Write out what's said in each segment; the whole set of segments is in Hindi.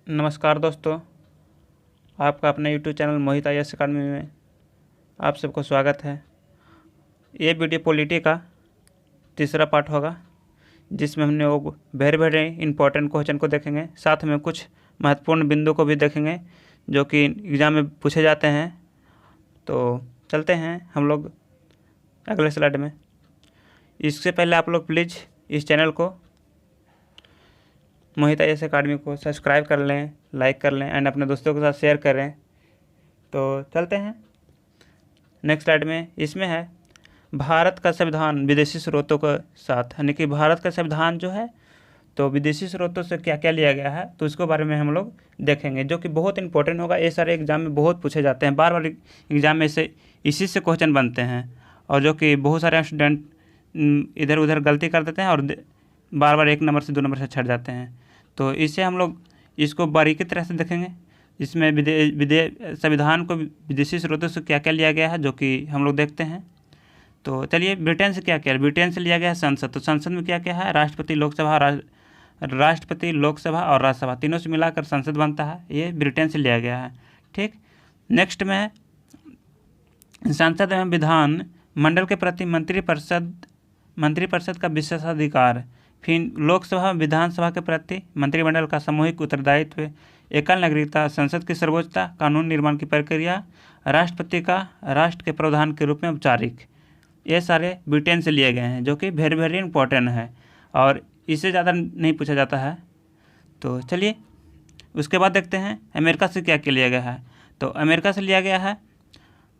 नमस्कार दोस्तों, आपका अपने YouTube चैनल मोहित IAS अकाडमी में आप सबको स्वागत है। ये वीडियो पॉलिटी का तीसरा पार्ट होगा, जिसमें हमने वो वेरी इंपॉर्टेंट क्वेश्चन को देखेंगे, साथ में कुछ महत्वपूर्ण बिंदु को भी देखेंगे जो कि एग्ज़ाम में पूछे जाते हैं। तो चलते हैं हम लोग अगले स्लाइड में। इससे पहले आप लोग प्लीज़ इस चैनल को मोहित IAS अकाडमी को सब्सक्राइब कर लें, लाइक कर लें एंड अपने दोस्तों के साथ शेयर करें। तो चलते हैं नेक्स्ट स्लाइड में। इसमें है भारत का संविधान विदेशी स्रोतों के साथ, यानी कि भारत का संविधान जो है तो विदेशी स्रोतों से क्या क्या लिया गया है, तो इसके बारे में हम लोग देखेंगे, जो कि बहुत इंपॉर्टेंट होगा। ये सारे एग्जाम में बहुत पूछे जाते हैं, बार बार एग्जाम में से इसी से क्वेश्चन बनते हैं, और जो कि बहुत सारे स्टूडेंट इधर उधर गलती कर देते हैं और बार बार 1 नंबर से 2 नंबर से छट जाते हैं। तो इससे हम लोग इसको बारीकी तरह से देखेंगे। इसमें संविधान को विदेशी स्रोतों से क्या क्या लिया गया है, जो कि हम लोग देखते हैं। तो चलिए, ब्रिटेन से क्या क्या है। ब्रिटेन से लिया गया है संसद। तो संसद में क्या क्या है, राष्ट्रपति, लोकसभा और राज्यसभा, तीनों से मिलाकर संसद बनता है। ये ब्रिटेन से लिया गया है। ठीक, नेक्स्ट में संसद एवं विधान मंडल के प्रति मंत्रिपरिषद का विशेषाधिकार। फिर लोकसभा विधानसभा के प्रति मंत्रिमंडल का सामूहिक उत्तरदायित्व, एकल नागरिकता, संसद की सर्वोच्चता, कानून निर्माण की प्रक्रिया, राष्ट्रपति का राष्ट्र के प्रधान के रूप में औपचारिक। ये सारे ब्रिटेन से लिए गए हैं, जो कि वेरी इंपॉर्टेंट है और इससे ज़्यादा नहीं पूछा जाता है। तो चलिए उसके बाद देखते हैं अमेरिका से क्या क्या लिया गया है। तो अमेरिका से लिया गया है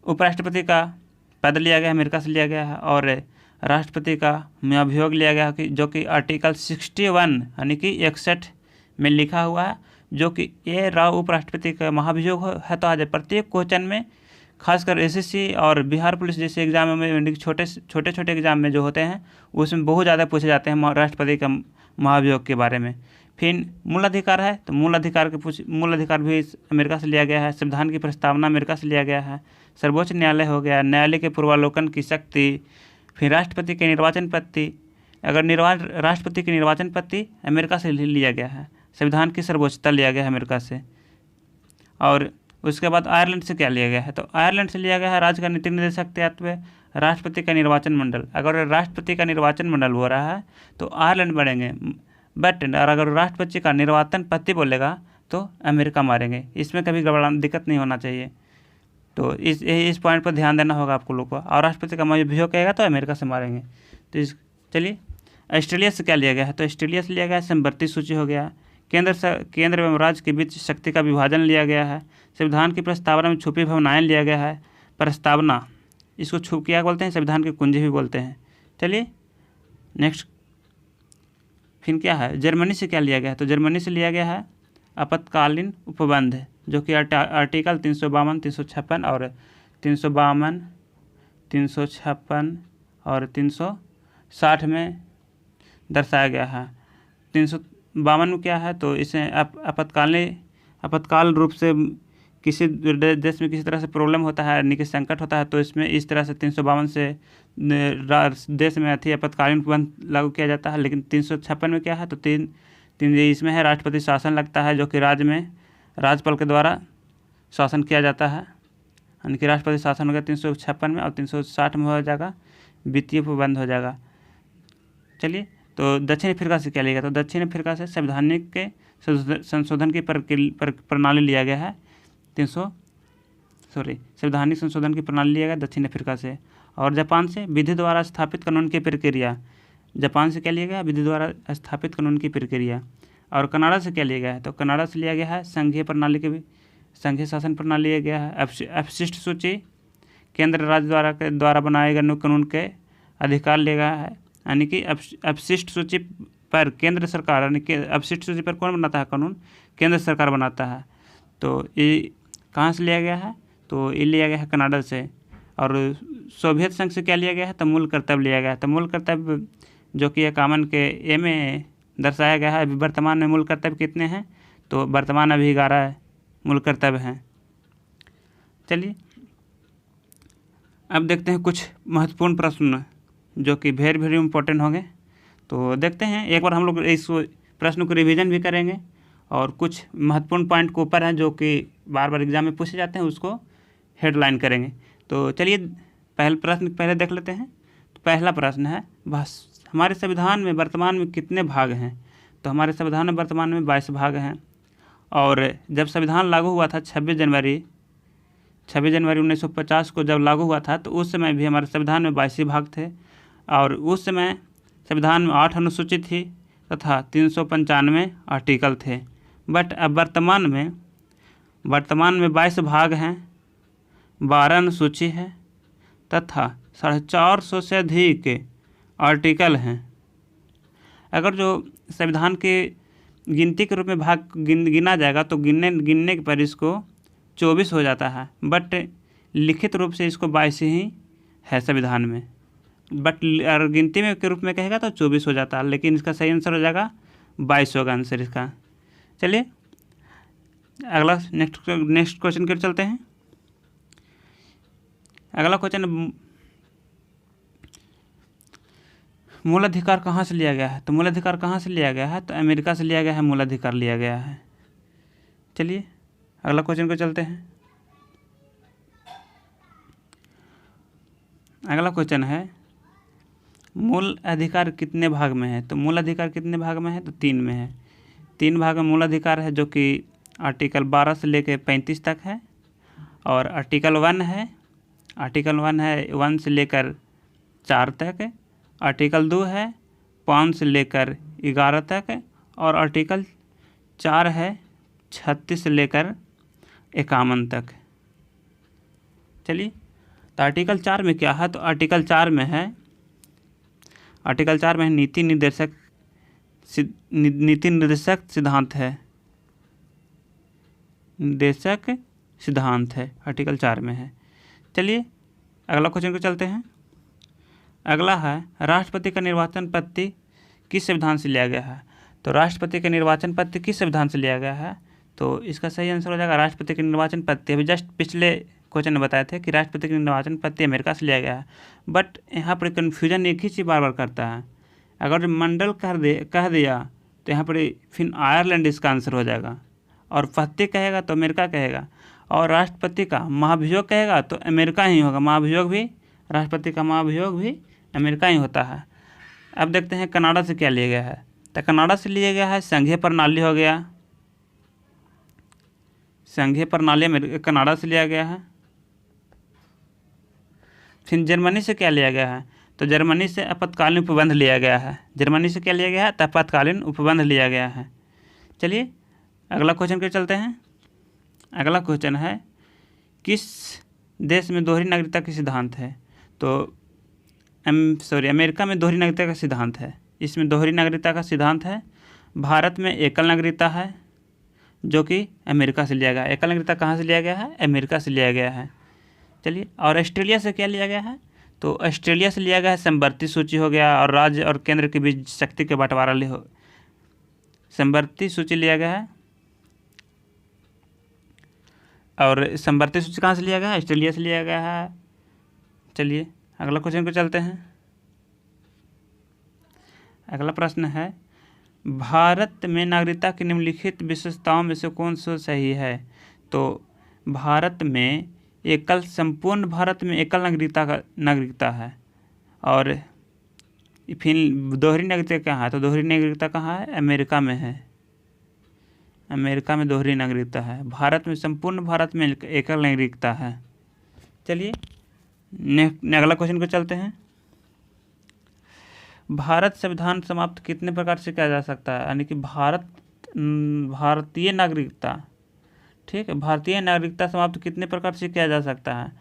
उपराष्ट्रपति का पद लिया गया है, अमेरिका से लिया गया है, और राष्ट्रपति का महाभियोग लिया गया है, जो कि आर्टिकल 61 यानी कि 61 में लिखा हुआ है, जो कि ये उपराष्ट्रपति का महाभियोग है। तो आज प्रत्येक क्वेश्चन में, खासकर SSC और बिहार पुलिस जैसे एग्जाम में, छोटे एग्जाम में जो होते हैं, उसमें बहुत ज़्यादा पूछे जाते हैं राष्ट्रपति का महाभियोग के बारे में। फिर मूल अधिकार है, तो मूल अधिकार भी अमेरिका से लिया गया है। संविधान की प्रस्तावना अमेरिका से लिया गया है। सर्वोच्च न्यायालय हो गया, न्यायालय के पूर्वावलोकन की शक्ति। फिर राष्ट्रपति के निर्वाचन पद्धति, राष्ट्रपति की निर्वाचन पद्धति अमेरिका से लिया गया है। संविधान की सर्वोच्चता लिया गया है अमेरिका से। और उसके बाद आयरलैंड से क्या लिया गया है, तो आयरलैंड से लिया गया है राज्य का नीति निर्देशक तत्व, राष्ट्रपति का निर्वाचन मंडल। अगर राष्ट्रपति का निर्वाचन मंडल हो रहा है तो आयरलैंड बढ़ेंगे, बट अगर राष्ट्रपति का निर्वाचन पद्धति बोलेगा तो अमेरिका मारेंगे। इसमें कभी दिक्कत नहीं होना चाहिए। तो इस पॉइंट पर ध्यान देना होगा आपको लोग को। और राष्ट्रपति का महाभियोग कहेगा तो अमेरिका से मारेंगे। तो चलिए, ऑस्ट्रेलिया से क्या लिया गया है, तो ऑस्ट्रेलिया से लिया गया है समवर्ती सूची हो गया। केंद्र एवं राज्य के बीच शक्ति का विभाजन लिया गया है। संविधान की प्रस्तावना में छुपी भावनाएं लिया गया है। प्रस्तावना, इसको क्या बोलते हैं, संविधान की कुंजी भी बोलते हैं। चलिए नेक्स्ट, फिर क्या है, जर्मनी से क्या लिया गया है, तो जर्मनी से लिया गया है आपातकालीन उपबंध, जो कि आर्टिकल 352, 356 और 352, 356 और 360 में दर्शाया गया है। 352 में क्या है, तो इसे आपातकाल रूप से किसी देश में किसी तरह से प्रॉब्लम होता है, यानी कि संकट होता है, तो इसमें इस तरह से 352 से देश में आपातकालीन उपबंध लागू किया जाता है। लेकिन 356 में क्या है, तो तीन इसमें है राष्ट्रपति शासन लगता है, जो कि राज्य में राज्यपाल के द्वारा शासन किया जाता है, यानी कि राष्ट्रपति शासन हो गया 356 में, और 360 में हो जाएगा वित्तीय उपबंध हो जाएगा। चलिए, तो दक्षिण अफ्रीका से क्या लिया गया, तो दक्षिण अफ्रीका से संवैधानिक के संशोधन की प्रणाली लिया गया है। संवैधानिक संशोधन की प्रणाली लिया गया दक्षिण अफ्रीका से। और जापान से विधि द्वारा स्थापित कानून की प्रक्रिया, जापान से क्या लिया गया, विधि द्वारा स्थापित कानून की प्रक्रिया। और कनाडा से क्या लिया गया है, तो कनाडा से लिया गया है संघीय शासन प्रणाली लिया गया है। अपशिष्ट सूची, केंद्र राज्य द्वारा बनाए गए कानून के अधिकार लिया गया है, यानी कि अपशिष्ट सूची पर केंद्र सरकार, यानी कि अपशिष्ट सूची पर कौन बनाता है कानून, केंद्र सरकार बनाता है। तो ये कहाँ से लिया गया है, तो ये लिया गया है कनाडा से। और सोवियत संघ से क्या लिया गया है, तो मूल कर्तव्य लिया गया है। तो मूल कर्तव्य, जो कि कामन के ए में दर्शाया गया है। अभी वर्तमान में मूल कर्तव्य कितने हैं, तो वर्तमान अभी 11 मूल कर्तव्य हैं। चलिए अब देखते हैं कुछ महत्वपूर्ण प्रश्न, जो कि वेरी इंपॉर्टेंट होंगे। तो देखते हैं, एक बार हम लोग इस प्रश्न को रिवीजन भी करेंगे और कुछ महत्वपूर्ण पॉइंट के ऊपर हैं जो कि बार बार एग्जाम में पूछे जाते हैं, उसको हेडलाइन करेंगे। तो चलिए पहले प्रश्न पहले देख लेते हैं। तो पहला प्रश्न है, हमारे संविधान में वर्तमान में कितने भाग हैं? तो हमारे संविधान में वर्तमान में 22 भाग हैं। और जब संविधान लागू हुआ था 26 जनवरी 1950 को जब लागू हुआ था, तो उस समय भी हमारे संविधान में 22 भाग थे। और उस समय संविधान में 8 अनुसूची थी तथा 395 आर्टिकल थे। बट अब वर्तमान में 22 भाग हैं, 12 अनुसूची है तथा 450 से अधिक आर्टिकल हैं। अगर जो संविधान के गिनती के रूप में भाग गिना जाएगा तो गिनने पर इसको 24 हो जाता है, बट लिखित रूप से इसको 22 ही है संविधान में। बट अगर गिनती में के रूप में कहेगा तो 24 हो जाता है, लेकिन इसका सही आंसर हो जाएगा 22 होगा आंसर इसका। चलिए अगला नेक्स्ट क्वेश्चन की चलते हैं। अगला क्वेश्चन, मूलाधिकार कहाँ से लिया गया है? तो मूलाधिकार कहाँ से लिया गया है? तो अमेरिका से लिया गया है, मूलाधिकार लिया गया है। चलिए अगला क्वेश्चन को चलते हैं। अगला क्वेश्चन है, मूल अधिकार कितने भाग में है? तो मूल अधिकार कितने भाग में है? तो 3 में है। 3 भाग में मूल अधिकार है, जो कि आर्टिकल 12 से लेकर 35 तक है। और आर्टिकल 1 है 1 से लेकर 4 तक। आर्टिकल 2 है 5 से लेकर 11 तक। और आर्टिकल 4 है 36 से लेकर 51 तक। चलिए तो आर्टिकल 4 में क्या है? तो आर्टिकल 4 में है नीति निर्देशक सिद्धांत है, आर्टिकल 4 में है। चलिए अगला क्वेश्चन को चलते हैं। अगला है, राष्ट्रपति का निर्वाचन पद्धति किस संविधान से लिया गया है? तो राष्ट्रपति का निर्वाचन पद्धति किस संविधान से लिया गया है? तो इसका सही आंसर हो जाएगा राष्ट्रपति की निर्वाचन पद्धति। अभी जस्ट पिछले क्वेश्चन में बताए थे कि राष्ट्रपति की निर्वाचन पद्धति अमेरिका से लिया गया है। बट यहाँ पर कन्फ्यूजन एक ही चीज़ बार बार करता है। अगर मंडल कह दिया तो यहाँ पर फिर आयरलैंड इसका आंसर हो जाएगा, और पद्धति कहेगा तो अमेरिका कहेगा, और राष्ट्रपति का महाभियोग कहेगा तो अमेरिका ही होगा। राष्ट्रपति का महाभियोग भी अमेरिका ही होता है। अब देखते हैं कनाडा से क्या लिया गया है। तो कनाडा से लिया गया है संघीय प्रणाली हो गया, संघीय प्रणाली कनाडा से लिया गया है। फिर जर्मनी से क्या लिया गया है? तो जर्मनी से आपातकालीन उपबंध लिया गया है। जर्मनी से क्या लिया गया है? तो आपातकालीन उपबंध लिया गया है। चलिए अगला क्वेश्चन के चलते हैं। अगला क्वेश्चन है, किस देश में दोहरी नागरिकता का सिद्धांत है? तो अमेरिका में दोहरी नागरिकता का सिद्धांत है। इसमें दोहरी नागरिकता का सिद्धांत है। भारत में एकल नागरिकता है, जो कि अमेरिका से लिया गया है। एकल नागरिकता कहाँ से लिया गया है? अमेरिका से लिया गया है। चलिए, और ऑस्ट्रेलिया से क्या लिया गया है? तो ऑस्ट्रेलिया से लिया गया है समवर्ती सूची हो गया, और राज्य और केंद्र के बीच शक्ति के बंटवारा समवर्ती सूची लिया गया है। और समवर्ती सूची कहाँ से लिया गया है? ऑस्ट्रेलिया से लिया गया है। चलिए अगला क्वेश्चन को चलते हैं। अगला प्रश्न है, भारत में नागरिकता की निम्नलिखित विशेषताओं में से कौन सा सही है? तो संपूर्ण भारत में एकल नागरिकता है। और फिर दोहरी नागरिकता कहाँ है? तो दोहरी नागरिकता कहाँ है? अमेरिका में है। अमेरिका में दोहरी नागरिकता है। भारत में, संपूर्ण भारत में एकल नागरिकता है। चलिए अगला क्वेश्चन को चलते हैं। भारत संविधान समाप्त कितने प्रकार से किया जा सकता है? यानी कि भारतीय नागरिकता, ठीक है, भारतीय नागरिकता समाप्त कितने प्रकार से किया जा सकता है?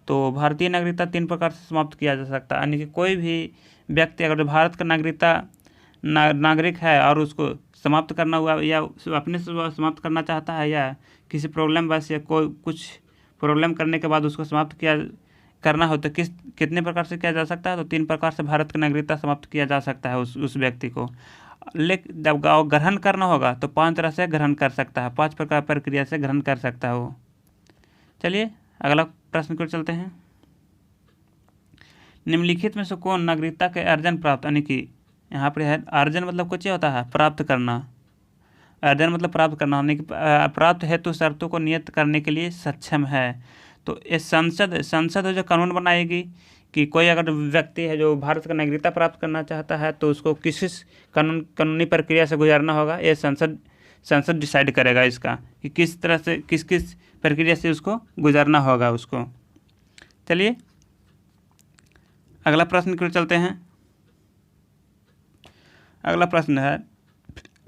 तो भारतीय नागरिकता 3 प्रकार से समाप्त किया जा सकता है। यानी कि कोई भी व्यक्ति अगर भारत का नागरिक है और उसको समाप्त करना हुआ, या अपने से समाप्त करना चाहता है, या किसी प्रॉब्लम बस, या कोई कुछ प्रॉब्लम करने के बाद उसको समाप्त करना हो, तो कितने प्रकार से किया जा सकता है? तो 3 प्रकार से भारत की नागरिकता समाप्त किया जा सकता है उस व्यक्ति को। लेकिन जब ग्रहण करना होगा तो 5 तरह से ग्रहण कर सकता है, 5 प्रकार प्रक्रिया से ग्रहण कर सकता है वो। चलिए अगला प्रश्न को चलते हैं। निम्नलिखित में से कौन नागरिकता के अर्जन प्राप्त, यानी कि यहाँ पर है अर्जन मतलब कुछ होता है प्राप्त करना, अर्जन मतलब प्राप्त करना, होने की प्राप्त हेतु शर्तों को नियत करने के लिए सक्षम है। तो ये संसद है जो कानून बनाएगी कि कोई अगर व्यक्ति है जो भारत का नागरिकता प्राप्त करना चाहता है तो उसको किस कानूनी प्रक्रिया से गुजरना होगा, ये संसद डिसाइड करेगा इसका कि किस तरह से किस प्रक्रिया से उसको गुजरना होगा उसको। चलिए अगला प्रश्न की ओर चलते हैं। अगला प्रश्न है,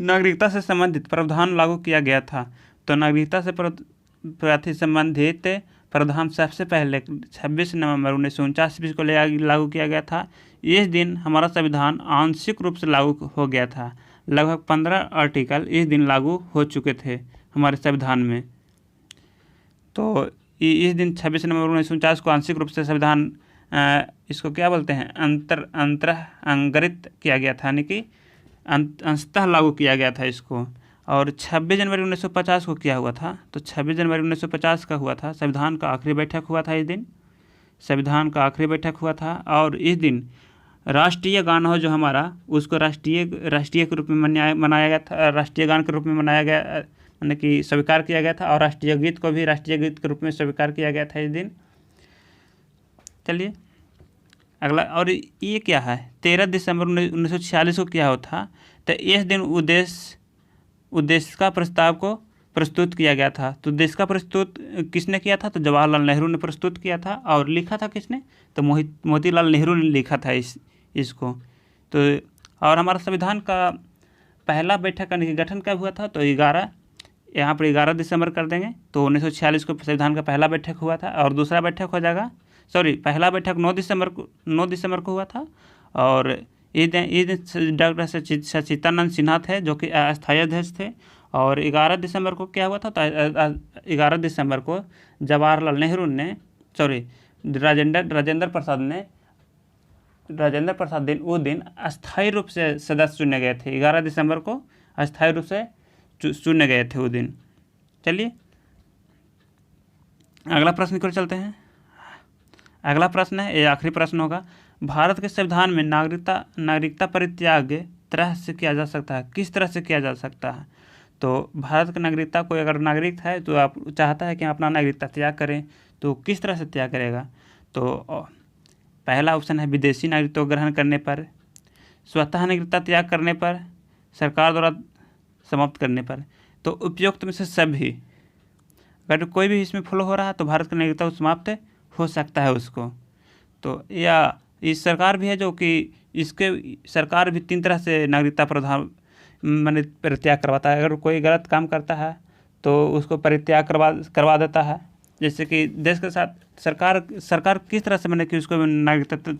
नागरिकता से संबंधित प्रावधान लागू किया गया था। तो नागरिकता से संबंधित प्रावधान सबसे पहले 26 नवंबर 1949 ईस्वी को लागू किया गया था। इस दिन हमारा संविधान आंशिक रूप से लागू हो गया था। लगभग 15 आर्टिकल इस दिन लागू हो चुके थे हमारे संविधान में। तो इस दिन 26 नवंबर 1949 को आंशिक रूप से संविधान इसको क्या बोलते हैं, अंतरंगित किया गया था, यानी कि अंशतः लागू किया गया था इसको। और 26 जनवरी 1950 को क्या हुआ था, तो 26 जनवरी 1950 का हुआ था संविधान का आखिरी बैठक हुआ था। इस दिन संविधान का आखिरी बैठक हुआ था और इस दिन राष्ट्रीय गान हो जो हमारा, उसको राष्ट्रीय के रूप में मनाया गया था, राष्ट्रीय गान के रूप में मनाया गया, यानी कि स्वीकार किया गया था। और राष्ट्रीय गीत को भी राष्ट्रीय गीत के रूप में स्वीकार किया गया था इस दिन। चलिए अगला, और ये क्या है, 13 दिसंबर 1946 को क्या होता था, तो इस दिन उद्देश्य का प्रस्ताव को प्रस्तुत किया गया था। तो देश का प्रस्तुत किसने किया था, तो जवाहरलाल नेहरू ने प्रस्तुत किया था। और लिखा था किसने, तो मोतीलाल नेहरू ने लिखा था इसको। तो और हमारा संविधान का पहला बैठक का गठन कब हुआ था, तो 11 दिसंबर कर देंगे। तो 1946 को संविधान का पहला बैठक हुआ था और दूसरा बैठक हो जाएगा, पहला बैठक 9 दिसंबर को हुआ था। और इस दिन डॉक्टर सच्चिदानंद सिन्हा थे जो कि अस्थायी अध्यक्ष थे। और 11 दिसंबर को क्या हुआ था, तो 11 दिसंबर को जवाहरलाल नेहरू ने राजेंद्र प्रसाद उस दिन अस्थायी रूप से सदस्य चुने गए थे। 11 दिसंबर को अस्थायी रूप से चुने गए थे उस दिन। चलिए अगला प्रश्न की ओर चलते हैं। अगला प्रश्न है, ये आखिरी प्रश्न होगा, भारत के संविधान में नागरिकता परित्याग तरह से किया जा सकता है, किस तरह से किया जा सकता है। तो भारत की नागरिकता, कोई अगर नागरिक है तो आप चाहता है कि अपना नागरिकता त्याग करें, तो किस तरह से त्याग करेगा। तो पहला ऑप्शन है विदेशी नागरिकता ग्रहण करने पर, स्वतः नागरिकता त्याग करने पर, सरकार द्वारा समाप्त करने पर। तो उपयुक्त में से सभी, अगर कोई भी इसमें फॉलो हो रहा है तो भारत की नागरिकता समाप्त हो सकता है उसको। तो या इस सरकार भी है जो कि इसके सरकार भी 3 तरह से नागरिकता परित्याग करवाता है। अगर कोई गलत काम करता है तो उसको परित्याग करवा देता है। जैसे कि देश के साथ सरकार किस तरह से कि उसको नागरिकता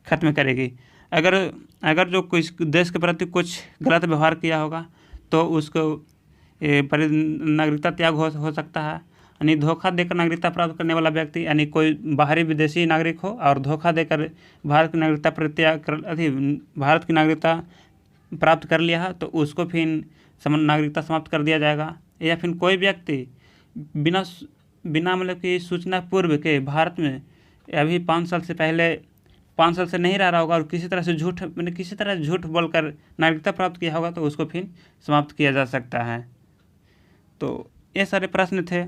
खत्म करेगी। अगर जो कोई देश के प्रति कुछ गलत व्यवहार किया होगा तो उसको नागरिकता त्याग हो सकता है। यानी धोखा देकर नागरिकता प्राप्त करने वाला व्यक्ति, यानी कोई बाहरी विदेशी नागरिक हो और धोखा देकर भारत की नागरिकता प्राप्त कर लिया है तो उसको फिर नागरिकता समाप्त कर दिया जाएगा। या फिर कोई व्यक्ति बिना कि सूचना पूर्व के भारत में अभी 5 साल से नहीं रह रहा होगा और किसी तरह झूठ बोलकर नागरिकता प्राप्त किया होगा तो उसको फिर समाप्त किया जा सकता है। तो ये सारे प्रश्न थे।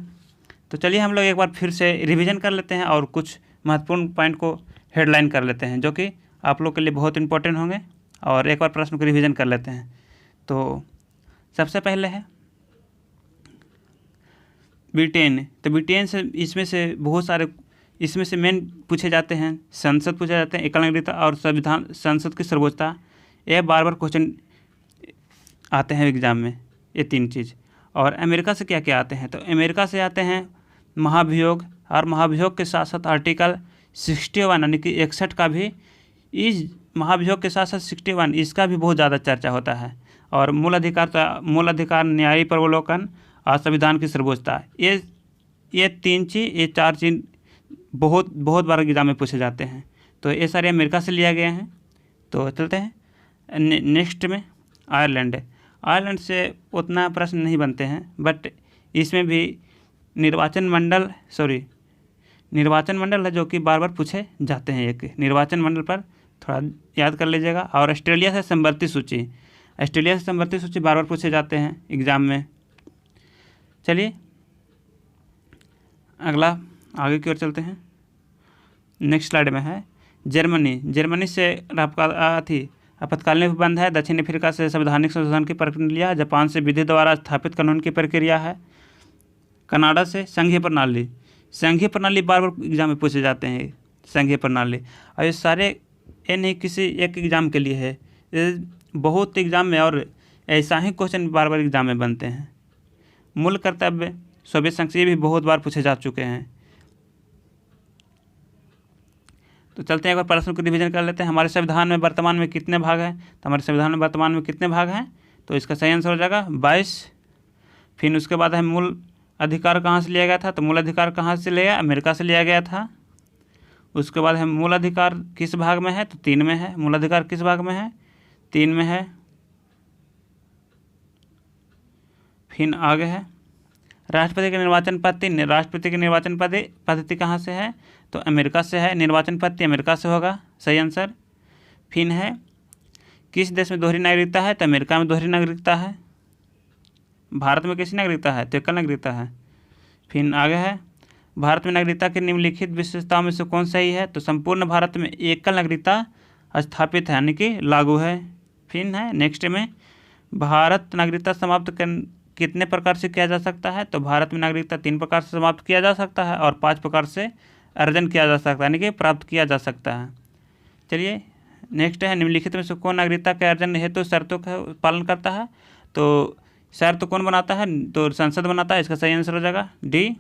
तो चलिए हम लोग एक बार फिर से रिवीजन कर लेते हैं और कुछ महत्वपूर्ण पॉइंट को हेडलाइन कर लेते हैं जो कि आप लोग के लिए बहुत इंपॉर्टेंट होंगे। और एक बार प्रश्न को रिवीजन कर लेते हैं। तो सबसे पहले है ब्रिटेन। तो ब्रिटेन से इसमें से मेन पूछे जाते हैं, संसद पूछे जाते हैं, एकल नागरिकता और संविधान, संसद की सर्वोच्चता। ये बार क्वेश्चन आते हैं एग्जाम में, ये 3 चीज़। और अमेरिका से क्या क्या आते हैं, तो अमेरिका से आते हैं महाभियोग, और महाभियोग के साथ साथ आर्टिकल 61 यानी कि 61 का भी, इस महाभियोग के साथ साथ 61 इसका भी बहुत ज़्यादा चर्चा होता है। और मूल अधिकार, न्यायिक प्रवलोकन और संविधान की सर्वोच्चता, ये 3 चीज़, ये 4 चीज़ बहुत बार एग्जाम में पूछे जाते हैं। तो ये सारे अमेरिका से लिया गए हैं। तो चलते हैं नेक्स्ट में आयरलैंड से उतना प्रश्न नहीं बनते हैं, बट इसमें भी निर्वाचन मंडल है जो कि बार पूछे जाते हैं। एक निर्वाचन मंडल पर थोड़ा याद कर लीजिएगा। और ऑस्ट्रेलिया से समवर्ती सूची, ऑस्ट्रेलिया से संबंधित सूची बार बार पूछे जाते हैं एग्जाम में। चलिए अगला आगे की ओर चलते हैं। नेक्स्ट स्लाइड में है जर्मनी से आपका थी आपातकालीन उपबंध है। दक्षिण अफ्रीका से संवैधानिक संशोधन की प्रक्रिया। जापान से विधि द्वारा स्थापित कानून की प्रक्रिया है। कनाडा से संघीय प्रणाली बार बार एग्जाम में पूछे जाते हैं संघीय प्रणाली। और ये सारे ये नहीं किसी एक एग्ज़ाम के लिए है, ये बहुत एग्ज़ाम में और ऐसा ही क्वेश्चन बार बार एग्जाम में बनते हैं। मूल कर्तव्य सोवियत संघ से ये भी बहुत बार पूछे जा चुके हैं। तो चलते हैं एक बार प्रश्न को रिवीजन कर लेते हैं। हमारे संविधान में वर्तमान में कितने भाग हैं? तो हमारे संविधान में वर्तमान में कितने भाग हैं? तो इसका सही आंसर हो जाएगा 22। फिर उसके बाद है मूल अधिकार कहाँ से लिया गया था? तो मूल अधिकार कहाँ से लिया? अमेरिका से लिया गया था। उसके बाद है मूल अधिकार किस भाग में है? तो 3 में है। मूल अधिकार किस भाग में है? 3 में है। फिर आगे है राष्ट्रपति के निर्वाचन पद्धति। राष्ट्रपति की निर्वाचन पद्धति कहाँ से है? तो अमेरिका से है। निर्वाचन पद्धति अमेरिका से होगा सही आंसर। फिर है किस देश में दोहरी नागरिकता है? तो अमेरिका में दोहरी नागरिकता है। भारत में कैसी नागरिकता है? तो एकल नागरिकता है। फिर आगे है भारत में नागरिकता की निम्नलिखित विशेषताओं में से कौन सही है? तो संपूर्ण भारत में एकल नागरिकता स्थापित है यानी कि लागू है। फिर है नेक्स्ट में भारत नागरिकता समाप्त कितने प्रकार से किया जा सकता है? तो भारत में नागरिकता 3 प्रकार से समाप्त किया जा सकता है और 5 प्रकार से अर्जन किया जा सकता है यानी कि प्राप्त किया जा सकता है। चलिए नेक्स्ट है निम्नलिखित में से कौन नागरिकता के अर्जन हेतु शर्तों का पालन करता है? तो शर्त कौन बनाता है? तो संसद बनाता है। इसका सही आंसर हो जाएगा डी।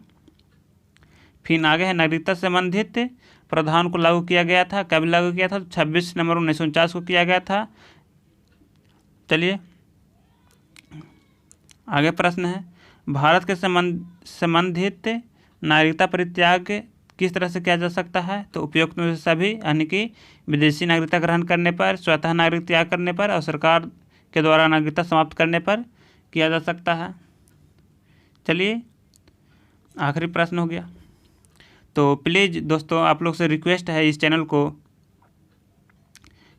फिर आगे है नागरिकता से संबंधित प्रावधान को लागू किया गया था। कब लागू किया था? 26 नवंबर 1949 को किया गया था। चलिए आगे प्रश्न है भारत के संबंधित नागरिकता परित्याग किस तरह से किया जा सकता है? तो उपयुक्त में से सभी यानी कि विदेशी नागरिकता ग्रहण करने पर, स्वतः नागरिक त्याग करने पर और सरकार के द्वारा नागरिकता समाप्त करने पर किया जा सकता है। चलिए आखिरी प्रश्न हो गया। तो प्लीज़ दोस्तों आप लोग से रिक्वेस्ट है इस चैनल को,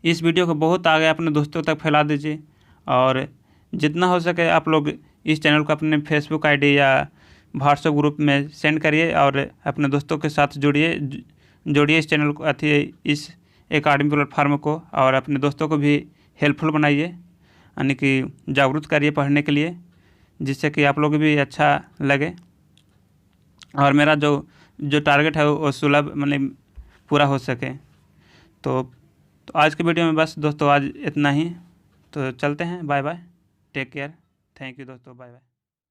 इस वीडियो को बहुत आगे अपने दोस्तों तक फैला दीजिए और जितना हो सके आप लोग इस चैनल को अपने फेसबुक आईडी या व्हाट्सएप ग्रुप में सेंड करिए और अपने दोस्तों के साथ जोड़िए इस चैनल को इस एकेडमी प्लेटफार्म को और अपने दोस्तों को भी हेल्पफुल बनाइए यानी कि जागरूक करिए पढ़ने के लिए, जिससे कि आप लोग भी अच्छा लगे और मेरा जो टारगेट है वो सुलभ मतलब पूरा हो सके। तो आज के वीडियो में बस दोस्तों आज इतना ही। तो चलते हैं, bye bye, take care, thank you दोस्तों, बाय बाय।